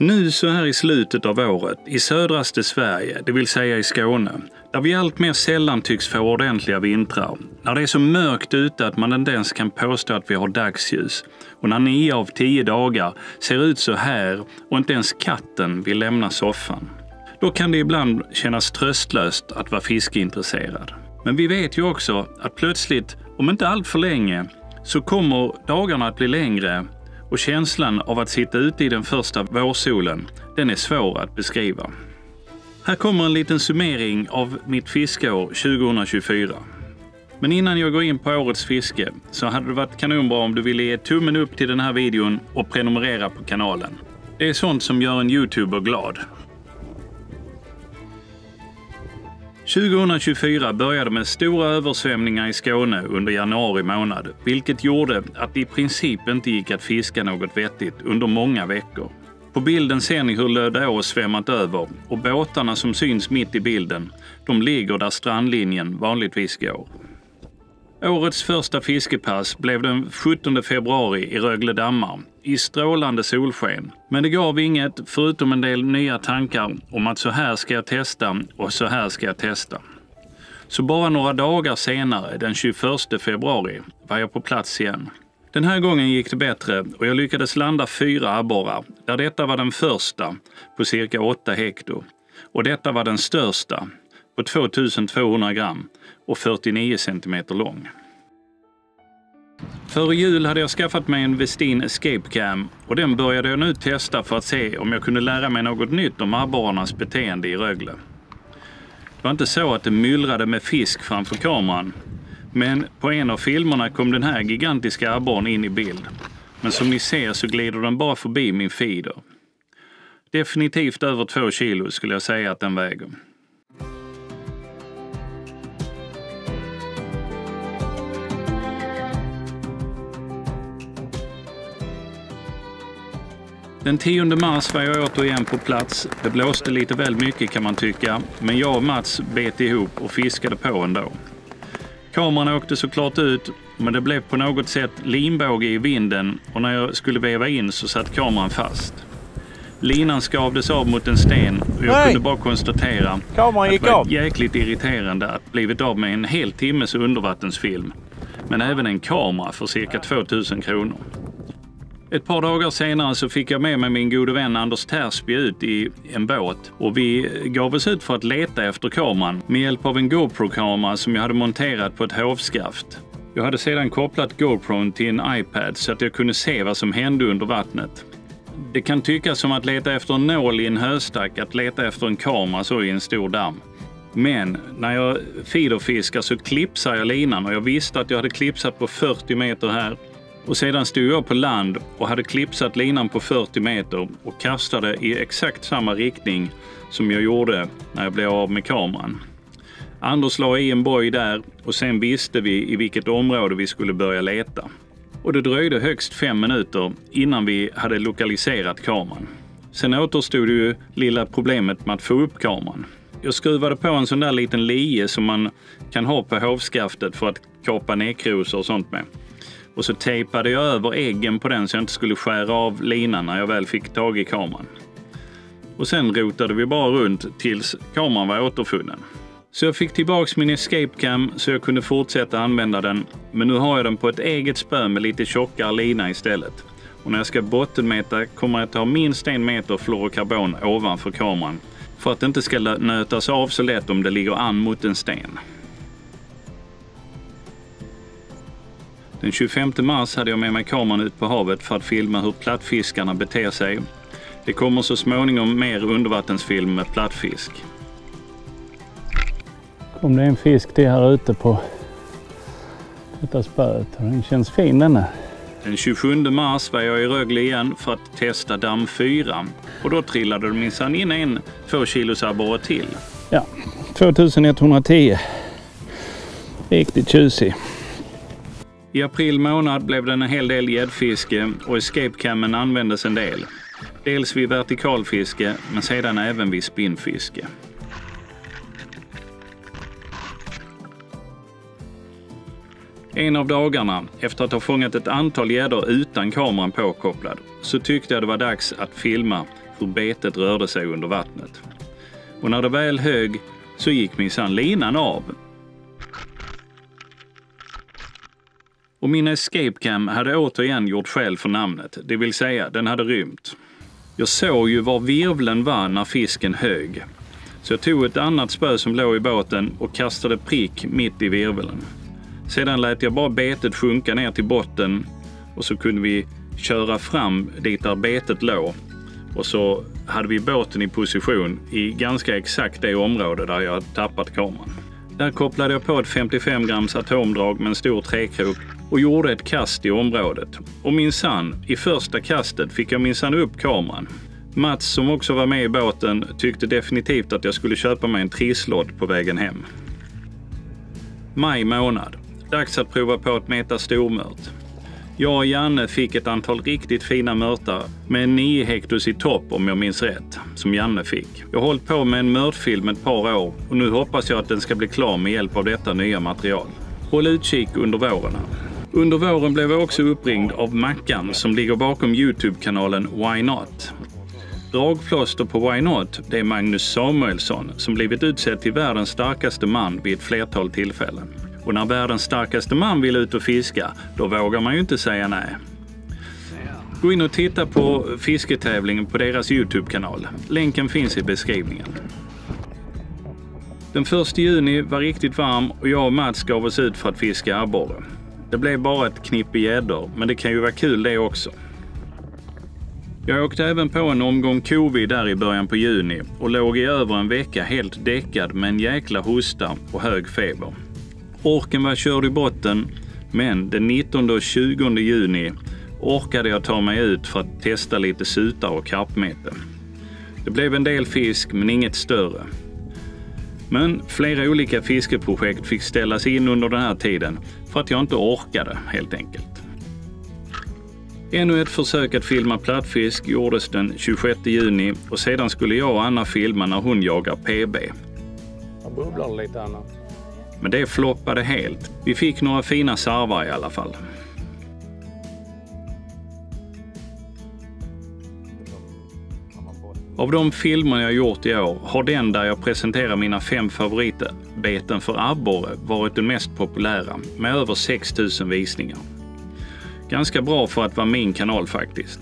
Nu så här i slutet av året, i södraste Sverige, det vill säga i Skåne, där vi allt mer sällan tycks få ordentliga vintrar, när det är så mörkt ute att man inte ens kan påstå att vi har dagsljus, och när 9 av 10 dagar ser ut så här och inte ens katten vill lämna soffan. Då kan det ibland kännas tröstlöst att vara fiskeintresserad. Men vi vet ju också att plötsligt, om inte allt för länge, så kommer dagarna att bli längre. Och känslan av att sitta ute i den första vårsolen, den är svår att beskriva. Här kommer en liten summering av mitt fiskeår 2024. Men innan jag går in på årets fiske så hade det varit kanonbra om du ville ge tummen upp till den här videon och prenumerera på kanalen. Det är sånt som gör en YouTuber glad. 2024 började med stora översvämningar i Skåne under januari månad, vilket gjorde att det i princip inte gick att fiska något vettigt under många veckor. På bilden ser ni hur Lödås svämmat över och båtarna som syns mitt i bilden, de ligger där strandlinjen vanligtvis går. Årets första fiskepass blev den 17 februari i Rögle dammar, i strålande solsken. Men det gav inget förutom en del nya tankar om att så här ska jag testa och så här ska jag testa. Så bara några dagar senare, den 21 februari, var jag på plats igen. Den här gången gick det bättre och jag lyckades landa 4 abborrar, där detta var den första på cirka 8 hekto. Och detta var den största på 2200 gram och 49 cm lång. Före jul hade jag skaffat mig en Westin Escape Cam och den började jag nu testa för att se om jag kunde lära mig något nytt om abborrarnas beteende i Rögle. Det var inte så att det myllrade med fisk framför kameran, men på en av filmerna kom den här gigantiska abborren in i bild. Men som ni ser så glider den bara förbi min feeder. Definitivt över 2 kilo skulle jag säga att den väger. Den 10 mars var jag återigen på plats. Det blåste lite väl mycket kan man tycka, men jag och Mats bet ihop och fiskade på ändå. Kameran åkte såklart ut, men det blev på något sätt linbåge i vinden och när jag skulle veva in så satt kameran fast. Linan skavdes av mot en sten och jag kunde bara konstatera att det var jäkligt irriterande att blivit av med en hel timmes undervattensfilm, men även en kamera för cirka 2000 kronor. Ett par dagar senare så fick jag med mig min gode vän Anders Tersby ut i en båt och vi gav oss ut för att leta efter kameran med hjälp av en GoPro-kamera som jag hade monterat på ett hovskaft. Jag hade sedan kopplat GoPron till en iPad så att jag kunde se vad som hände under vattnet. Det kan tyckas som att leta efter en nål i en höstack, att leta efter en kamera så i en stor damm. Men när jag feederfiskar så klipsar jag linan och jag visste att jag hade klipsat på 40 meter här. Och sedan stod jag på land och hade klipsat linan på 40 meter och kastade i exakt samma riktning som jag gjorde när jag blev av med kameran. Anders la i en boj där och sen visste vi i vilket område vi skulle börja leta. Och det dröjde högst 5 minuter innan vi hade lokaliserat kameran. Sen återstod det ju lilla problemet med att få upp kameran. Jag skruvade på en sån där liten lie som man kan ha på hovskaftet för att kapa nekrosor och sånt med. Och så tejpade jag över äggen på den så jag inte skulle skära av linan när jag väl fick tag i kameran. Och sen rotade vi bara runt tills kameran var återfunnen. Så jag fick tillbaks min Escape Cam så jag kunde fortsätta använda den. Men nu har jag den på ett eget spö med lite tjockare lina istället. Och när jag ska bottenmäta kommer jag att ta minst 1 meter fluorokarbon ovanför kameran. För att det inte ska nötas av så lätt om det ligger an mot en sten. Den 25 mars hade jag med mig kameran ut på havet för att filma hur plattfiskarna beter sig. Det kommer så småningom mer undervattensfilm med plattfisk. Kom det en fisk till här ute på detta spöet. Den känns fin denna. Den 27 mars var jag i Rögle igen för att testa damm 4. Och då trillade de minsann in en 2 kilos abborre till. Ja, 2110. Riktigt tjusig. I april månad blev det en hel del gäddfiske och Escape Cammen användes en del. Dels vid vertikalfiske men sedan även vid spinnfiske. En av dagarna, efter att ha fångat ett antal gäddor utan kameran påkopplad, så tyckte jag det var dags att filma hur betet rörde sig under vattnet. Och när det väl högg så gick minsann linan av. Och min escape cam hade återigen gjort skäl för namnet, det vill säga den hade rymt. Jag såg ju var virvlen var när fisken högg. Så jag tog ett annat spö som låg i båten och kastade prick mitt i virveln. Sedan lät jag bara betet sjunka ner till botten och så kunde vi köra fram dit där betet låg. Och så hade vi båten i position i ganska exakt det område där jag hade tappat kameran. Där kopplade jag på ett 55 grams atomdrag med en stor träkrok och gjorde ett kast i området. Och minsann, i första kastet fick jag minsann upp kameran. Mats, som också var med i båten, tyckte definitivt att jag skulle köpa mig en trisslott på vägen hem. Maj månad. Dags att prova på att meta stormört. Jag och Janne fick ett antal riktigt fina mörtar med 9 hektos i topp om jag minns rätt, som Janne fick. Jag har hållit på med en mörtfilm ett par år och nu hoppas jag att den ska bli klar med hjälp av detta nya material. Håll utkik under våren. Under våren blev jag också uppringd av Mackan som ligger bakom YouTube-kanalen Why Not. Dragplåster på Why Not, det är Magnus Samuelsson som blivit utsedd till världens starkaste man vid ett flertal tillfällen. Och när världens starkaste man vill ut och fiska, då vågar man ju inte säga nej. Gå in och titta på fisketävlingen på deras YouTube-kanal. Länken finns i beskrivningen. Den 1 juni var riktigt varm och jag och Mats gav oss ut för att fiska abborre. Det blev bara ett knippe gäddor, men det kan ju vara kul det också. Jag åkte även på en omgång covid där i början på juni och låg i över en vecka helt däckad med en jäkla hosta och hög feber. Orken var körd i botten, men den 19 och 20 juni orkade jag ta mig ut för att testa lite sutar och karpmete. Det blev en del fisk, men inget större. Men flera olika fiskeprojekt fick ställas in under den här tiden för att jag inte orkade helt enkelt. Ännu ett försök att filma plattfisk gjordes den 26 juni och sedan skulle jag och Anna filma när hon jagar PB. Jag bubblar lite Anna. Men det floppade helt. Vi fick några fina sarvar i alla fall. Av de filmer jag gjort i år har den där jag presenterar mina 5 favoritbeten för abborre varit den mest populära med över 6000 visningar. Ganska bra för att vara min kanal faktiskt.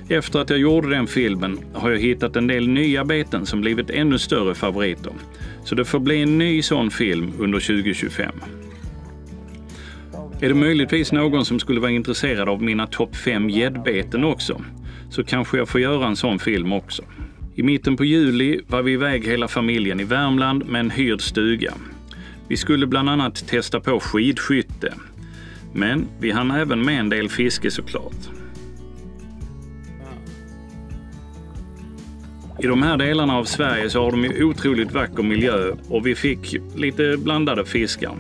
Efter att jag gjorde den filmen har jag hittat en del nya beten som blivit ännu större favoriter. Så det får bli en ny sån film under 2025. Är det möjligtvis någon som skulle vara intresserad av mina topp 5 gäddbeten också, så kanske jag får göra en sån film också. I mitten på juli var vi iväg hela familjen i Värmland med en hyrd stuga. Vi skulle bland annat testa på skidskytte. Men vi hann även med en del fiske såklart. I de här delarna av Sverige så har de ju otroligt vacker miljö och vi fick lite blandade fiskar.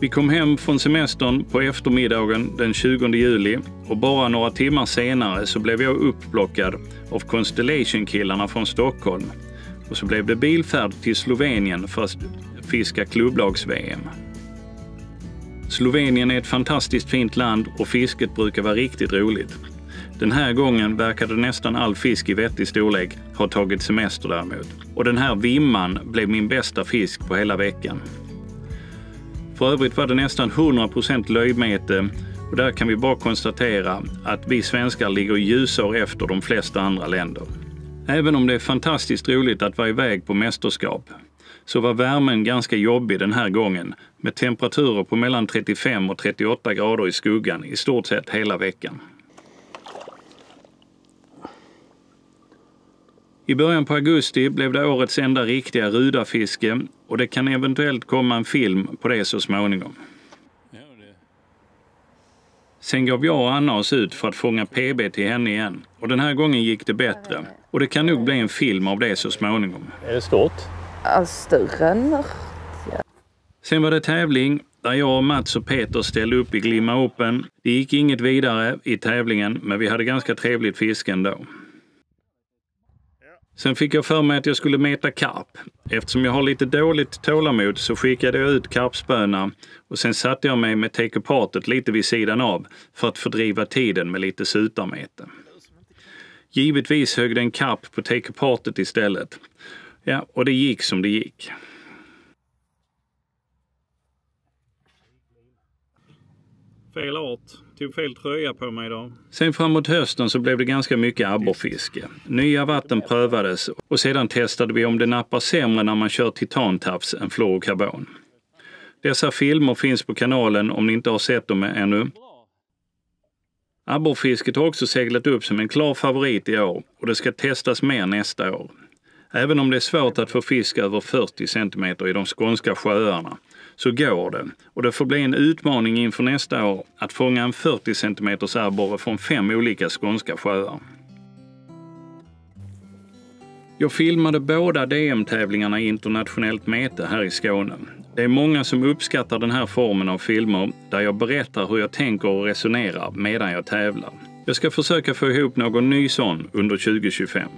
Vi kom hem från semestern på eftermiddagen den 20 juli och bara några timmar senare så blev jag upplockad av Constellation-killarna från Stockholm. Och så blev det bilfärd till Slovenien för att fiska klubblags-VM. Slovenien är ett fantastiskt fint land och fisket brukar vara riktigt roligt. Den här gången verkade nästan all fisk i vettig storlek ha tagit semester däremot. Och den här vimman blev min bästa fisk på hela veckan. För övrigt var det nästan 100% löjmete och där kan vi bara konstatera att vi svenskar ligger ljusår efter de flesta andra länder. Även om det är fantastiskt roligt att vara iväg på mästerskap så var värmen ganska jobbig den här gången med temperaturer på mellan 35 och 38 grader i skuggan i stort sett hela veckan. I början på augusti blev det årets enda riktiga rudafiske och det kan eventuellt komma en film på det så småningom. Sen gav jag och Anna oss ut för att fånga PB till henne igen och den här gången gick det bättre och det kan nog bli en film av det så småningom. Är det stort? Större än mört, ja. Sen var det tävling där jag och Mats och Peter ställde upp i Glimma Open. Det gick inget vidare i tävlingen men vi hade ganska trevligt fiske ändå. Sen fick jag för mig att jag skulle meta karp. Eftersom jag har lite dåligt tålamod så skickade jag ut karpspöna och sen satte jag mig med take-apartet lite vid sidan av för att fördriva tiden med lite sutarmete. Givetvis högg det en karp på take-apartet istället. Ja, och det gick som det gick. Fel art. Tog fel tröja på mig idag. Sen framåt hösten så blev det ganska mycket abborrfiske. Nya vatten prövades och sedan testade vi om det nappar sämre när man kör titantafs än fluorokarbon. Dessa filmer finns på kanalen om ni inte har sett dem ännu. Abborrfisket har också seglat upp som en klar favorit i år och det ska testas mer nästa år. Även om det är svårt att få fisk över 40 cm i de skånska sjöarna så går det. Och det får bli en utmaning inför nästa år att fånga en 40 cm abborre från 5 olika skånska sjöar. Jag filmade båda DM-tävlingarna i internationellt mete här i Skåne. Det är många som uppskattar den här formen av filmer där jag berättar hur jag tänker och resonerar medan jag tävlar. Jag ska försöka få ihop någon ny sån under 2025.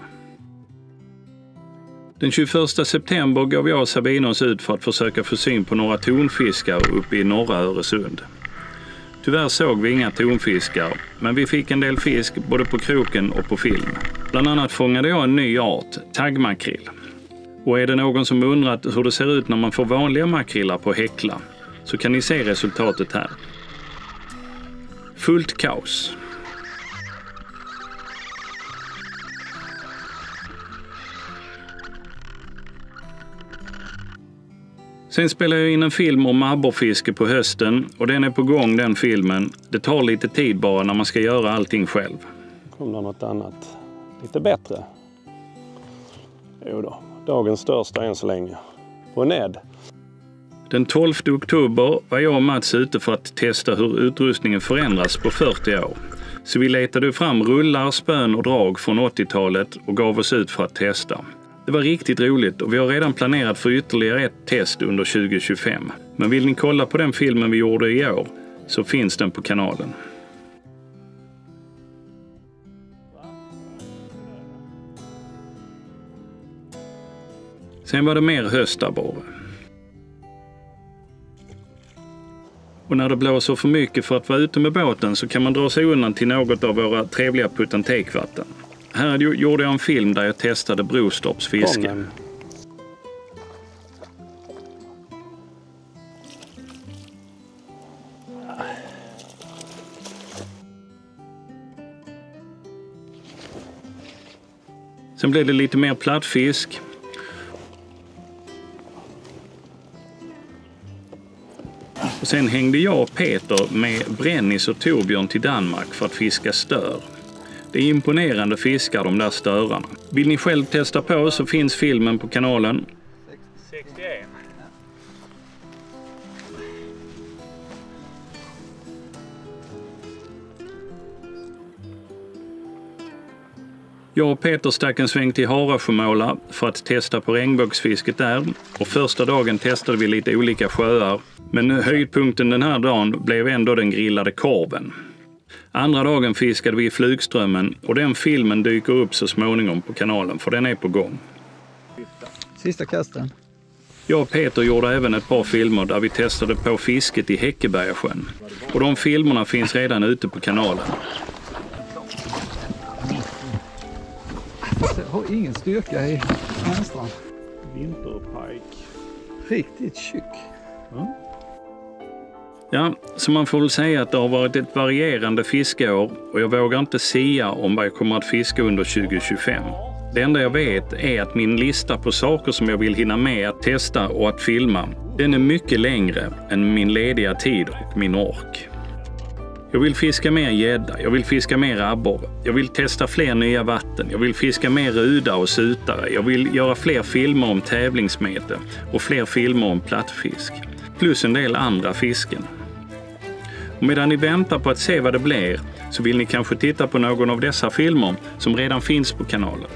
Den 21 september gav jag och Sabine oss ut för att försöka få syn på några tonfiskar uppe i norra Öresund. Tyvärr såg vi inga tonfiskar, men vi fick en del fisk både på kroken och på film. Bland annat fångade jag en ny art, taggmakrill. Och är det någon som undrat hur det ser ut när man får vanliga makrillar på häckla, så kan ni se resultatet här. Fullt kaos. Sen spelar jag in en film om abborrfiske på hösten och den är på gång, den filmen. Det tar lite tid bara när man ska göra allting själv. Kommer det något annat lite bättre? Jo då, dagens största än så länge. På Ned. Den 12 oktober var jag och Mats ute för att testa hur utrustningen förändras på 40 år. Så vi letade fram rullar, spön och drag från 80-talet och gav oss ut för att testa. Det var riktigt roligt och vi har redan planerat för ytterligare ett test under 2025. Men vill ni kolla på den filmen vi gjorde i år så finns den på kanalen. Sen var det mer höstabborre. Och när det blåser för mycket för att vara ute med båten så kan man dra sig undan till något av våra trevliga put-and-take-vatten. Här gjorde jag en film där jag testade Brostorpsfiske. Sen blev det lite mer plattfisk. Och sen hängde jag och Peter med Brennis och Torbjörn till Danmark för att fiska stör. Det är imponerande fiskar de där störarna. Vill ni själv testa på så finns filmen på kanalen. 61. Jag och Peter stack en sväng till Harasjömåla för att testa på regnbågsfisket där. Och första dagen testade vi lite olika sjöar. Men höjdpunkten den här dagen blev ändå den grillade korven. Andra dagen fiskade vi i Flugströmmen och den filmen dyker upp så småningom på kanalen för den är på gång. Sista kasten. Jag och Peter gjorde även ett par filmer där vi testade på fisket i Häckebergasjön. Och de filmerna finns redan ute på kanalen. Jag har ingen styrka i vänstran. Vinterpajk. Riktigt tjock. Ja. Ja, så man får väl säga att det har varit ett varierande fiskeår och jag vågar inte sia om vad jag kommer att fiska under 2025. Det enda jag vet är att min lista på saker som jag vill hinna med att testa och att filma, den är mycket längre än min lediga tid och min ork. Jag vill fiska mer gädda, jag vill fiska mer abborre, jag vill testa fler nya vatten, jag vill fiska mer ruda och sutare, jag vill göra fler filmer om tävlingsmete och fler filmer om plattfisk, plus en del andra fisken. Och medan ni väntar på att se vad det blir så vill ni kanske titta på någon av dessa filmer som redan finns på kanalen.